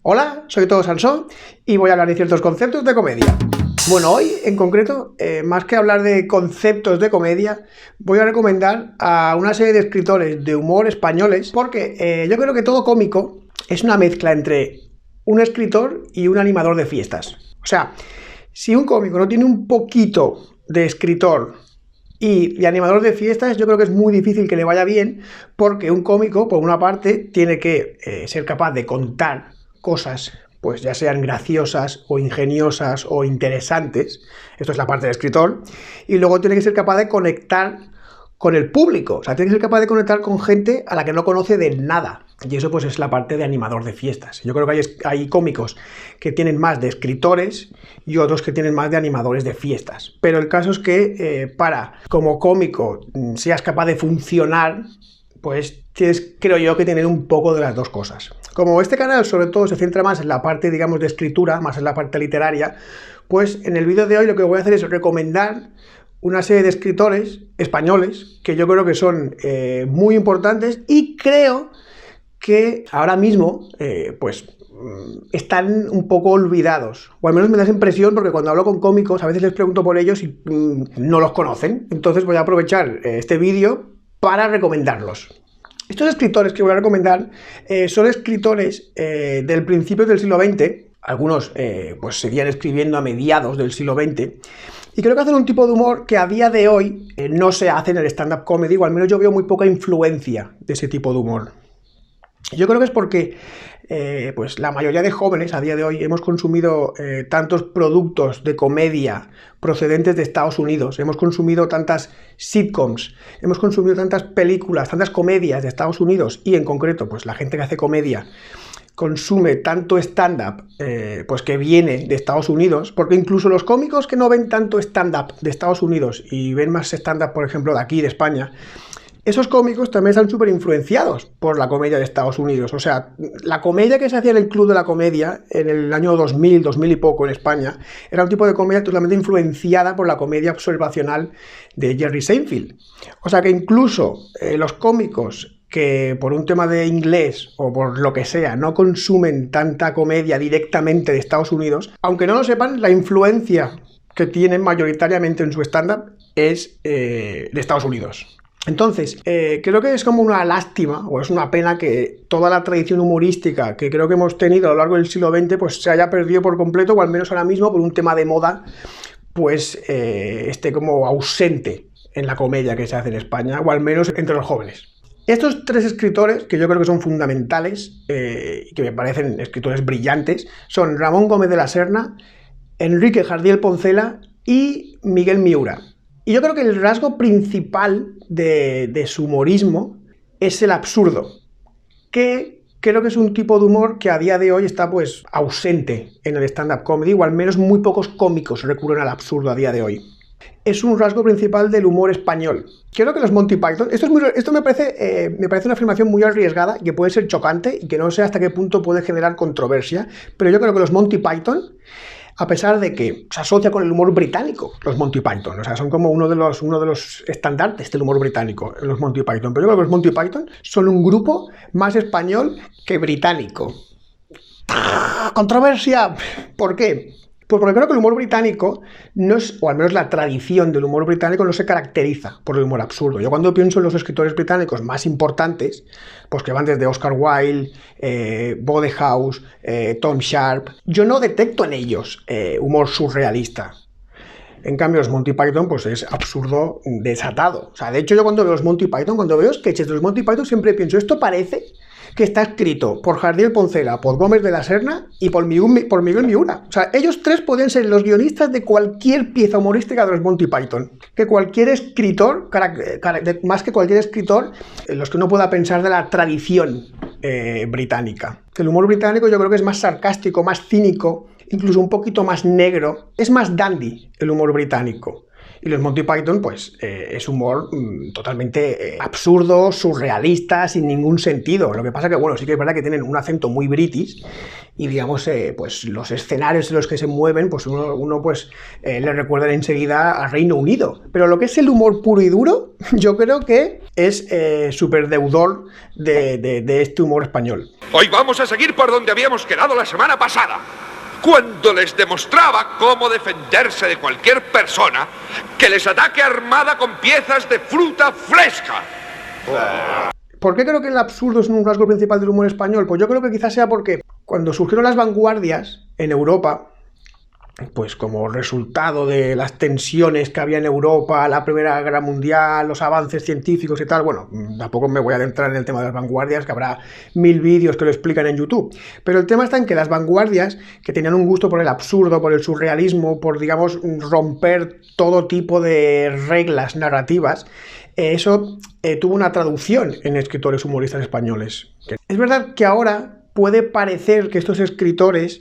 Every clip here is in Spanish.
Hola, soy Todo Sansón y voy a hablar de ciertos conceptos de comedia. Bueno, hoy en concreto, más que hablar de conceptos de comedia, voy a recomendar a una serie de escritores de humor españoles, porque yo creo que todo cómico es una mezcla entre un escritor y un animador de fiestas. O sea, si un cómico no tiene un poquito de escritor y de animador de fiestas, yo creo que es muy difícil que le vaya bien, porque un cómico, por una parte, tiene que ser capaz de contar cosas, pues ya sean graciosas o ingeniosas o interesantes, esto es la parte del escritor, y luego tiene que ser capaz de conectar con el público, o sea, tiene que ser capaz de conectar con gente a la que no conoce de nada, y eso pues es la parte de animador de fiestas. Yo creo que hay cómicos que tienen más de escritores y otros que tienen más de animadores de fiestas, pero el caso es que como cómico seas capaz de funcionar, pues tienes, creo yo, que tener un poco de las dos cosas. Como este canal sobre todo se centra más en la parte, digamos, de escritura, más en la parte literaria, pues en el vídeo de hoy lo que voy a hacer es recomendar una serie de escritores españoles que yo creo que son muy importantes y creo que ahora mismo están un poco olvidados, o al menos me da esa impresión, porque cuando hablo con cómicos a veces les pregunto por ellos y no los conocen. Entonces voy a aprovechar este vídeo para recomendarlos. Estos escritores que voy a recomendar son escritores del principio del siglo XX, algunos pues seguían escribiendo a mediados del siglo XX, y creo que hacen un tipo de humor que a día de hoy no se hace en el stand-up comedy, o al menos yo veo muy poca influencia de ese tipo de humor. Yo creo que es porque pues la mayoría de jóvenes a día de hoy hemos consumido tantos productos de comedia procedentes de Estados Unidos, hemos consumido tantas sitcoms, hemos consumido tantas películas, tantas comedias de Estados Unidos, y en concreto pues la gente que hace comedia consume tanto stand-up pues que viene de Estados Unidos, porque incluso los cómicos que no ven tanto stand-up de Estados Unidos y ven más stand-up, por ejemplo, de aquí, de España, esos cómicos también están súper influenciados por la comedia de Estados Unidos. O sea, la comedia que se hacía en el Club de la Comedia en el año 2000, 2000 y poco en España, era un tipo de comedia totalmente influenciada por la comedia observacional de Jerry Seinfeld. O sea que incluso los cómicos que por un tema de inglés o por lo que sea no consumen tanta comedia directamente de Estados Unidos, aunque no lo sepan, la influencia que tienen mayoritariamente en su stand-up es de Estados Unidos. Entonces, creo que es como una lástima, o es una pena, que toda la tradición humorística que creo que hemos tenido a lo largo del siglo XX pues se haya perdido por completo, o al menos ahora mismo por un tema de moda, pues esté como ausente en la comedia que se hace en España, o al menos entre los jóvenes. Estos tres escritores, que yo creo que son fundamentales, y que me parecen escritores brillantes, son Ramón Gómez de la Serna, Enrique Jardiel Poncela y Miguel Miura. Y yo creo que el rasgo principal de su humorismo es el absurdo, que creo que es un tipo de humor que a día de hoy está pues ausente en el stand-up comedy, o al menos muy pocos cómicos recurren al absurdo a día de hoy. Es un rasgo principal del humor español. Creo que los Monty Python, esto me parece una afirmación muy arriesgada y que puede ser chocante y que no sé hasta qué punto puede generar controversia, pero yo creo que los Monty Python, a pesar de que se asocia con el humor británico, los Monty Python, o sea, son como uno de los estandartes del humor británico, los Monty Python, pero yo creo que los Monty Python son un grupo más español que británico. ¡Controversia! ¿Por qué? Pues porque creo que el humor británico no es, o al menos la tradición del humor británico no se caracteriza por el humor absurdo. Yo cuando pienso en los escritores británicos más importantes, pues que van desde Oscar Wilde, Wodehouse, Tom Sharp, yo no detecto en ellos humor surrealista. En cambio, los Monty Python, pues es absurdo desatado. O sea, de hecho, yo cuando veo los Monty Python, cuando veo sketches de los Monty Python, siempre pienso, esto parece que está escrito por Jardiel Poncela, por Gómez de la Serna y por Miguel Miura. O sea, ellos tres podrían ser los guionistas de cualquier pieza humorística de los Monty Python. Que cualquier escritor, más que cualquier escritor, los que uno pueda pensar de la tradición británica. El humor británico yo creo que es más sarcástico, más cínico, incluso un poquito más negro. Es más dandy el humor británico. Y los Monty Python, pues, es humor totalmente absurdo, surrealista, sin ningún sentido. Lo que pasa que, bueno, sí que es verdad que tienen un acento muy british y digamos, pues los escenarios en los que se mueven, pues uno pues le recuerda enseguida a Reino Unido. Pero lo que es el humor puro y duro, yo creo que es súper deudor de este humor español. Hoy vamos a seguir por donde habíamos quedado la semana pasada, cuando les demostraba cómo defenderse de cualquier persona que les ataque armada con piezas de fruta fresca. ¿Por qué creo que el absurdo es un rasgo principal del humor español? Pues yo creo que quizás sea porque cuando surgieron las vanguardias en Europa, pues como resultado de las tensiones que había en Europa, la Primera Guerra Mundial, los avances científicos y tal, bueno, tampoco me voy a adentrar en el tema de las vanguardias, que habrá 1000 vídeos que lo explican en YouTube, pero el tema está en que las vanguardias, que tenían un gusto por el absurdo, por el surrealismo, por, digamos, romper todo tipo de reglas narrativas, eso tuvo una traducción en escritores humoristas españoles. Es verdad que ahora puede parecer que estos escritores,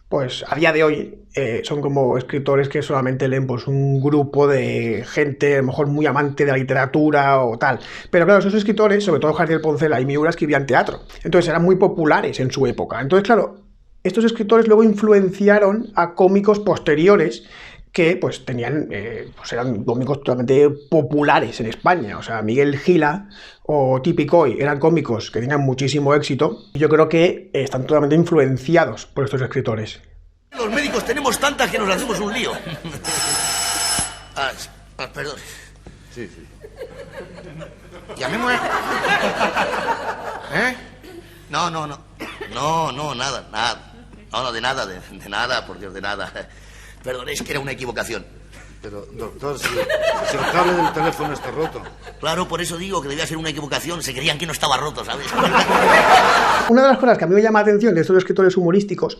pues a día de hoy, son como escritores que solamente leen pues un grupo de gente, a lo mejor muy amante de la literatura o tal. Pero claro, esos escritores, sobre todo Jardiel Poncela y Miura, escribían teatro. Entonces eran muy populares en su época. Entonces, claro, estos escritores luego influenciaron a cómicos posteriores que pues tenían, pues eran cómicos totalmente populares en España. O sea, Miguel Gila o Tipi Coy eran cómicos que tenían muchísimo éxito. Yo creo que están totalmente influenciados por estos escritores. Los médicos tenemos tantas que nos hacemos un lío. Perdón. Sí, sí. Llamémosle. ¿Eh? No, nada. No, de nada, por Dios, de nada. Perdón, es que era una equivocación. Pero, doctor, si el cable del teléfono está roto. Claro, por eso digo que debía ser una equivocación. Se creían que no estaba roto, ¿sabes? Una de las cosas que a mí me llama la atención de estos escritores humorísticos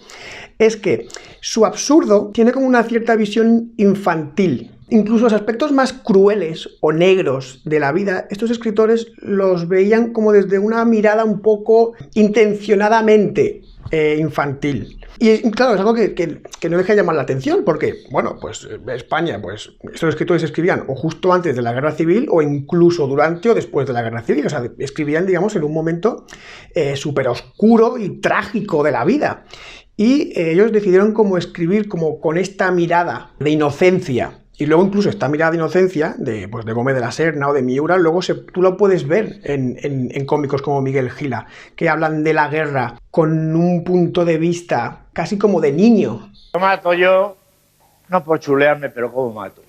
es que su absurdo tiene como una cierta visión infantil. Incluso los aspectos más crueles o negros de la vida, estos escritores los veían como desde una mirada un poco intencionadamente infantil. Y claro, es algo que no deja de llamar la atención, porque, bueno, pues España, pues estos escritores escribían o justo antes de la Guerra Civil o incluso durante o después de la Guerra Civil. O sea, escribían, digamos, en un momento súper oscuro y trágico de la vida. Y ellos decidieron como escribir como con esta mirada de inocencia. Y luego incluso esta mirada de inocencia de Gómez de la Serna o de Miura, luego tú lo puedes ver en cómicos como Miguel Gila, que hablan de la guerra con un punto de vista casi como de niño. Lo mato yo, no por chulearme, pero ¿cómo mato?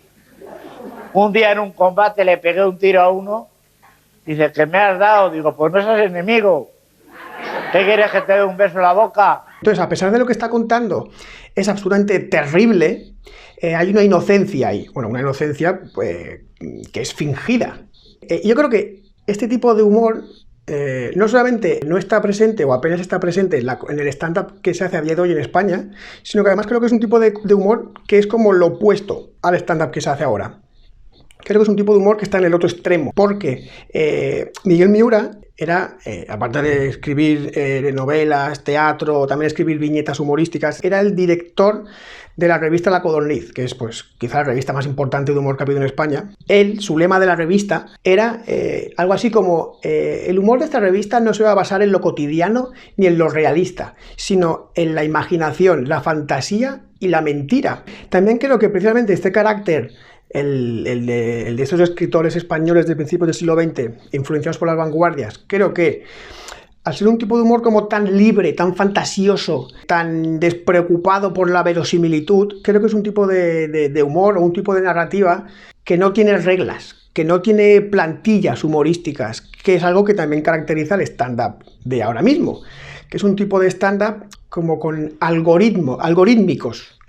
Un día en un combate le pegué un tiro a uno, dice, ¿qué me has dado? Digo, pues no seas enemigo. ¿Qué quieres, que te dé un beso en la boca? Entonces, a pesar de lo que está contando es absolutamente terrible, hay una inocencia ahí. Bueno, una inocencia que es fingida. Yo creo que este tipo de humor no solamente no está presente o apenas está presente en el stand-up que se hace a día de hoy en España, sino que además creo que es un tipo de humor que es como lo opuesto al stand-up que se hace ahora. Creo que es un tipo de humor que está en el otro extremo, porque Miguel Miura era, aparte de escribir novelas, teatro, también escribir viñetas humorísticas, era el director de la revista La Codorniz, que es pues quizá la revista más importante de humor que ha habido en España. Su lema de la revista era algo así como el humor de esta revista no se va a basar en lo cotidiano ni en lo realista, sino en la imaginación, la fantasía y la mentira. También creo que precisamente este carácter, el de estos escritores españoles de principios del siglo XX, influenciados por las vanguardias, creo que al ser un tipo de humor como tan libre, tan fantasioso, tan despreocupado por la verosimilitud, creo que es un tipo de humor o un tipo de narrativa que no tiene reglas, que no tiene plantillas humorísticas, que es algo que también caracteriza al stand-up de ahora mismo, que es un tipo de stand-up como con algorítmicos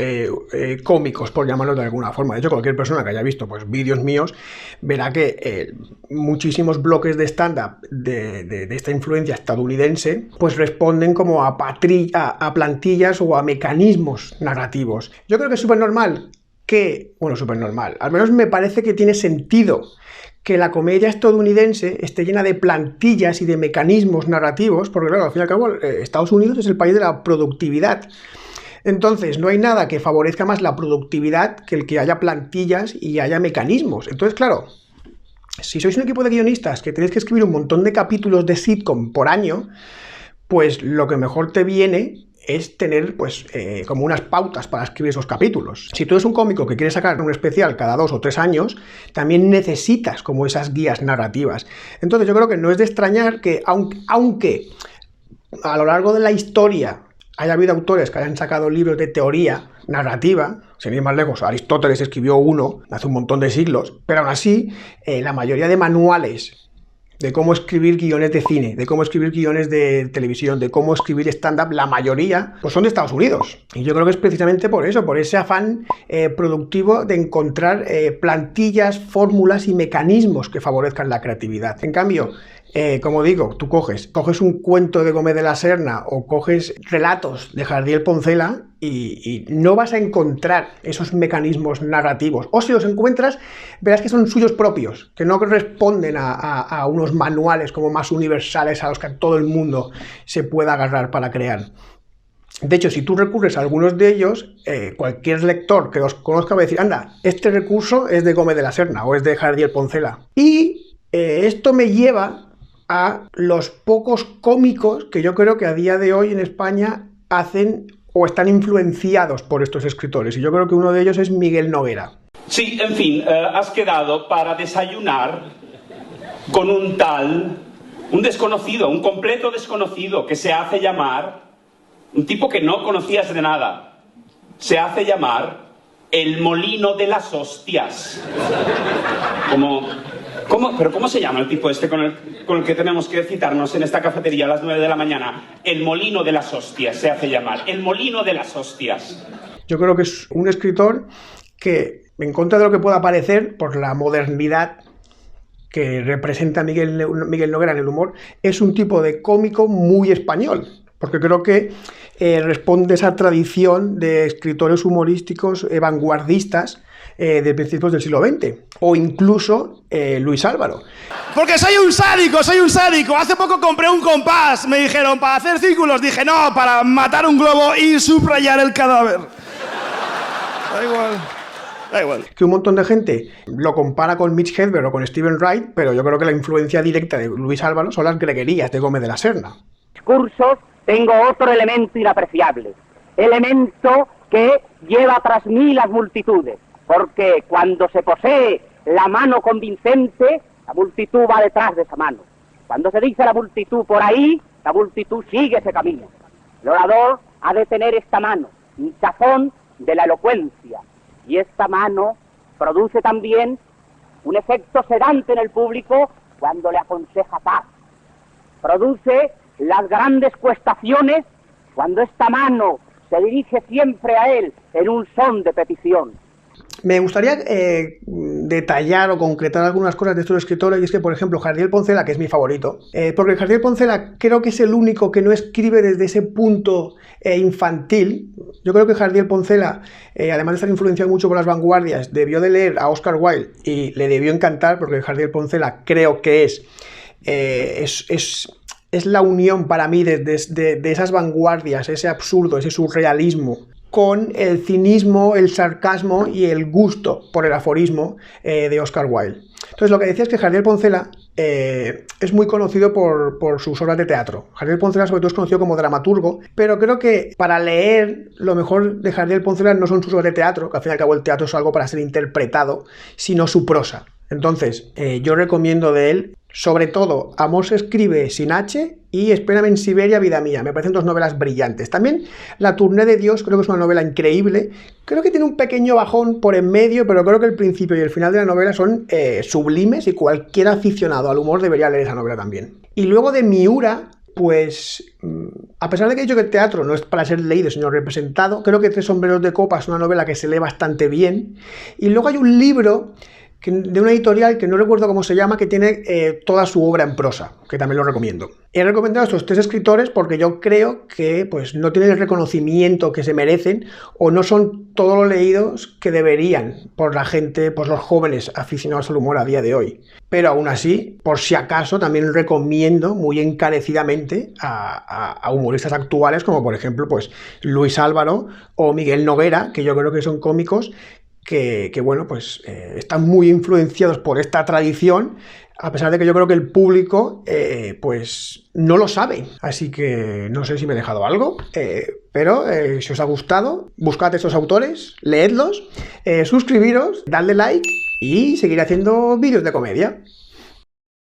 cómicos, por llamarlo de alguna forma. De hecho, cualquier persona que haya visto pues, vídeos míos verá que muchísimos bloques de stand-up de esta influencia estadounidense pues responden como a plantillas o a mecanismos narrativos. Yo creo que es súper normal súper normal, al menos me parece que tiene sentido que la comedia estadounidense esté llena de plantillas y de mecanismos narrativos, porque claro, al fin y al cabo Estados Unidos es el país de la productividad. Entonces, no hay nada que favorezca más la productividad que el que haya plantillas y haya mecanismos. Entonces, claro, si sois un equipo de guionistas que tenéis que escribir un montón de capítulos de sitcom por año, pues lo que mejor te viene es tener pues como unas pautas para escribir esos capítulos. Si tú eres un cómico que quiere sacar un especial cada 2 o 3 años, también necesitas como esas guías narrativas. Entonces yo creo que no es de extrañar que aunque a lo largo de la historia haya habido autores que hayan sacado libros de teoría narrativa, sin ir más lejos, Aristóteles escribió uno hace un montón de siglos, pero aún así la mayoría de manuales de cómo escribir guiones de cine, de cómo escribir guiones de televisión, de cómo escribir stand-up, la mayoría pues son de Estados Unidos. Y yo creo que es precisamente por eso, por ese afán productivo de encontrar plantillas, fórmulas y mecanismos que favorezcan la creatividad. En cambio, como digo, tú coges un cuento de Gómez de la Serna o coges relatos de Jardiel Poncela y no vas a encontrar esos mecanismos narrativos. O si los encuentras, verás que son suyos propios, que no responden a unos manuales como más universales a los que todo el mundo se pueda agarrar para crear. De hecho, si tú recurres a algunos de ellos, cualquier lector que los conozca va a decir, anda, este recurso es de Gómez de la Serna o es de Jardiel Poncela. Y esto me lleva a los pocos cómicos que yo creo que a día de hoy en España hacen o están influenciados por estos escritores. Y yo creo que uno de ellos es Miguel Noguera. Sí, en fin, has quedado para desayunar con un tal, un desconocido, un completo desconocido que se hace llamar, un tipo que no conocías de nada, se hace llamar el Molino de las Hostias. ¿Pero cómo se llama el tipo este con el que tenemos que citarnos en esta cafetería a las 9 de la mañana? El Molino de las Hostias se hace llamar. El Molino de las Hostias. Yo creo que es un escritor que, en contra de lo que pueda parecer, por la modernidad que representa Miguel Noguera en el humor, es un tipo de cómico muy español. Porque creo que responde a esa tradición de escritores humorísticos vanguardistas de principios del siglo XX, o incluso Luis Álvaro. Porque soy un sádico. Hace poco compré un compás, me dijeron, para hacer círculos. Dije, no, para matar un globo y subrayar el cadáver. Da igual. Que un montón de gente lo compara con Mitch Hedberg o con Stephen Wright, pero yo creo que la influencia directa de Luis Álvaro son las greguerías de Gómez de la Serna. Discursos, tengo otro elemento inapreciable, elemento que lleva tras mí las multitudes. Porque cuando se posee la mano convincente, la multitud va detrás de esa mano. Cuando se dice la multitud por ahí, la multitud sigue ese camino. El orador ha de tener esta mano, hinchazón de la elocuencia. Y esta mano produce también un efecto sedante en el público cuando le aconseja paz. Produce las grandes cuestaciones cuando esta mano se dirige siempre a él en un son de petición. Me gustaría detallar o concretar algunas cosas de estos escritores, y es que, por ejemplo, Jardiel Poncela, que es mi favorito, porque Jardiel Poncela creo que es el único que no escribe desde ese punto infantil. Yo creo que Jardiel Poncela, además de estar influenciado mucho por las vanguardias, debió de leer a Oscar Wilde y le debió encantar, porque Jardiel Poncela creo que es la unión para mí de esas vanguardias, ese absurdo, ese surrealismo, con el cinismo, el sarcasmo y el gusto por el aforismo de Oscar Wilde. Entonces, lo que decía es que Jardiel Poncela es muy conocido por sus obras de teatro. Jardiel Poncela sobre todo es conocido como dramaturgo, pero creo que para leer lo mejor de Jardiel Poncela no son sus obras de teatro, que al fin y al cabo el teatro es algo para ser interpretado, sino su prosa. Entonces, yo recomiendo de él, sobre todo, Amor se escribe sin H y Espérame en Siberia, vida mía. Me parecen dos novelas brillantes. También La Tournée de Dios, creo que es una novela increíble. Creo que tiene un pequeño bajón por en medio, pero creo que el principio y el final de la novela son sublimes y cualquier aficionado al humor debería leer esa novela también. Y luego de Miura, pues, a pesar de que he dicho que el teatro no es para ser leído, sino representado, creo que Tres sombreros de copa es una novela que se lee bastante bien. Y luego hay un libro de una editorial que no recuerdo cómo se llama, que tiene toda su obra en prosa, que también lo recomiendo. He recomendado a estos tres escritores porque yo creo que pues, no tienen el reconocimiento que se merecen o no son todos los leídos que deberían por la gente, por los jóvenes aficionados al humor a día de hoy. Pero aún así, por si acaso, también recomiendo muy encarecidamente a humoristas actuales como por ejemplo pues, Luis Álvaro o Miguel Noguera, que yo creo que son cómicos que bueno, pues están muy influenciados por esta tradición, a pesar de que yo creo que el público pues no lo sabe. Así que no sé si me he dejado algo. Pero si os ha gustado, buscad estos autores, leedlos, suscribiros, dadle like y seguiré haciendo vídeos de comedia.